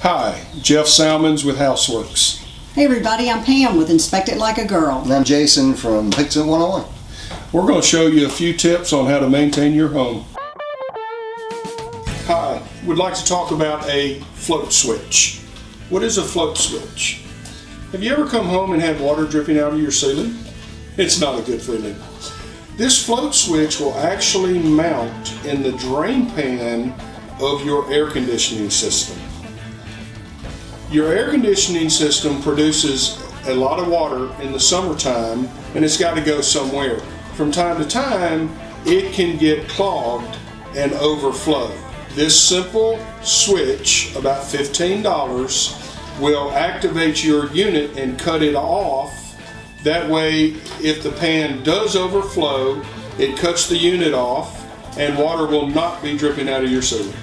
Hi, Jeff Salmons with Houseworks. Hey everybody, I'm Pam with Inspect It Like a Girl. And I'm Jason from Fix It 101. We're going to show you a few tips on how to maintain your home. Hi, we'd like to talk about a float switch. What is a float switch? Have you ever come home and had water dripping out of your ceiling? It's not a good feeling. This float switch will actually mount in the drain pan of your air conditioning system. Your air conditioning system produces a lot of water in the summertime, and it's got to go somewhere. From time to time, it can get clogged and overflow. This simple switch, about $15, will activate your unit and cut it off. That way, if the pan does overflow, it cuts the unit off and water will not be dripping out of your ceiling.